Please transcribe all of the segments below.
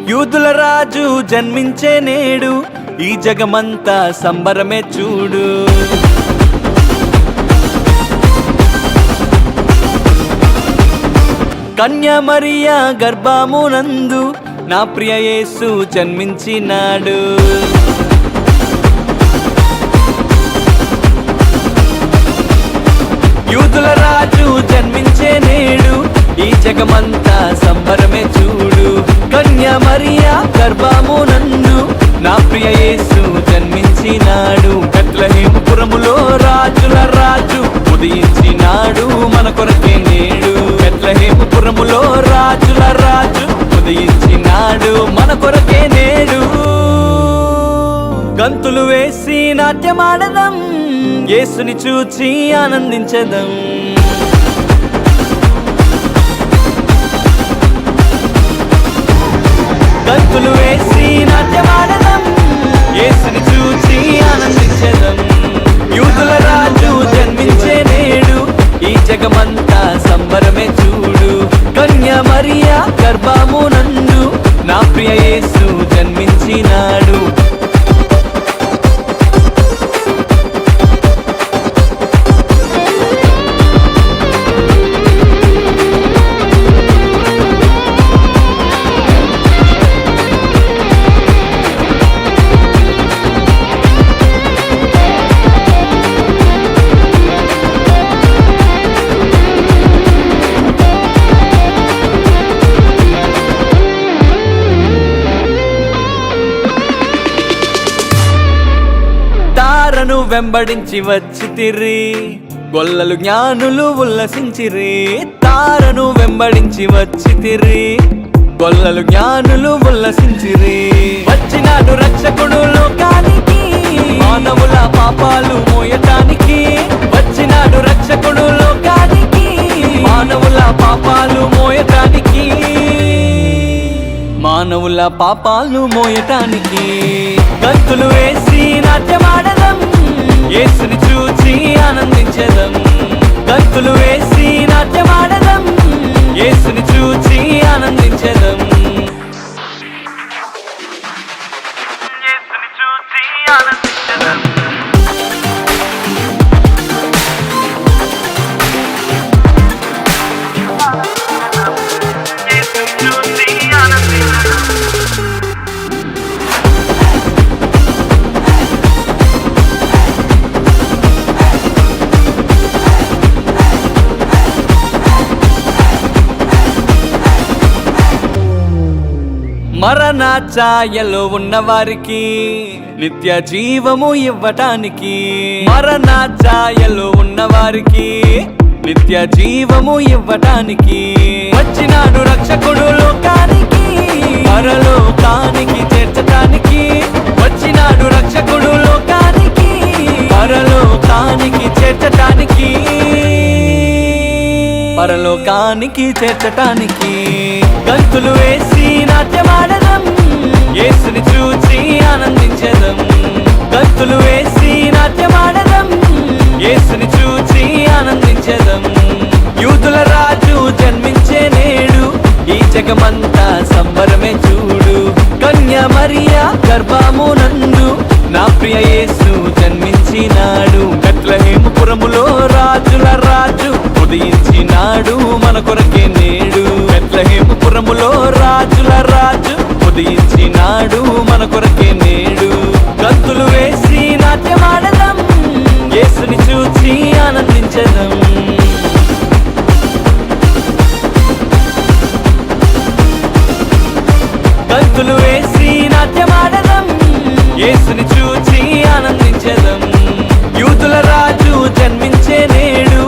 యూదుల రాజు జన్మించే నేడు, ఈ జగమంతా సంబరమే చూడు. కన్య మరియా గర్భమునందు నా ప్రియ యేసు జన్మించినాడు. యూదుల రాజు జన్మించే నేడు, ఈ జగమంతా సంబరమే చూడు. కన్య మరియా గర్భమునందు నా ప్రియ యేసు జన్మించినాడు. బెత్లెహేముపురములో రాజుల రాజు ఉదయించినాడు మన కొరకే నేడు. బెత్లెహేముపురములో రాజుల రాజు ఉదయించినాడు మన కొరకే నేడు. గంతులు వేసి నాట్యమాడదం, యేసుని చూచి ఆనందించదం. గంతులు వేసి నాట్యమాడదం, యేసుని చూచి ఆనందించదం. యూదుల రాజు జన్మించే నేడు, ఈ జగమంతా సంబరమే చూడు. కన్య మరియా గర్భమునందు నా ప్రియ యేసు జన్మించినాడు. తారను వెంబడించి వచ్చితిరి, గొల్లలు జ్ఞానులు ఉల్లసించిరి. తారను వెంబడించి వచ్చితిరి, గొల్లలు జ్ఞానులు ఉల్లసించిరి. వచ్చినాడు రక్షకుడు లోకానికి, మానవుల పాపాలు మోయటానికి. వచ్చినాడు రక్షకుడు లోకానికి, మానవుల పాపాలు మోయటానికి. మానవుల పాపాలు మోయటానికి. గంతులు వేసి నాట్యమాడదం, యేసుని చూచి ఆనందించదం. గంతులు వేసి నాట్యమాడదం, యేసుని చూచి ఆనందించదం. యేసుని చూచి ఆనందించదం. మరణ ఛాయలో ఉన్నవారికి నిత్య జీవము ఇవ్వటానికి. మరణ ఛాయలో ఉన్నవారికి నిత్య జీవము ఇవ్వటానికి. వచ్చినాడు రక్షకుడు లోకానికి, పరలోకానికి చేర్చటానికి. వచ్చినాడు రక్షకుడు లోకానికి, పరలోకానికి చేర్చటానికి. పరలోకానికి చేర్చటానికి. గంతులు వేసి నాట్యమాడదం, యేసుని చూచి ఆనందించదం. గంతులు వేసి నాట్యమాడదం, యేసుని చూచి ఆనందించదం. యూదుల రాజు జన్మించే నేడు, ఈ జగమంతా సంబరమే చూడు. కన్య మరియా గర్భమునందు నా ప్రియ యేసు జన్మించినాడు. బెత్లెహేముపురములో రాజుల రాజు ఉదయించినాడు మన కొరకే నేడు. బెత్లెహేముపురములో రాజుల రాజు ఉదయించినాడు మన కొరకే నేడు. గంతులు వేసి నాట్యమాడదం, యేసుని చూచి ఆనందించదం. గంతులు వేసి నాట్యమాడదం, యేసుని చూచి ఆనందించదం. యూదుల రాజు జన్మించే నేడు,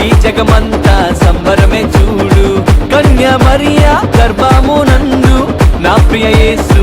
ఈ జగమంతా సంబరమే చూడు. కన్య మరియా గర్భమునందు నా ప్రియ యేసు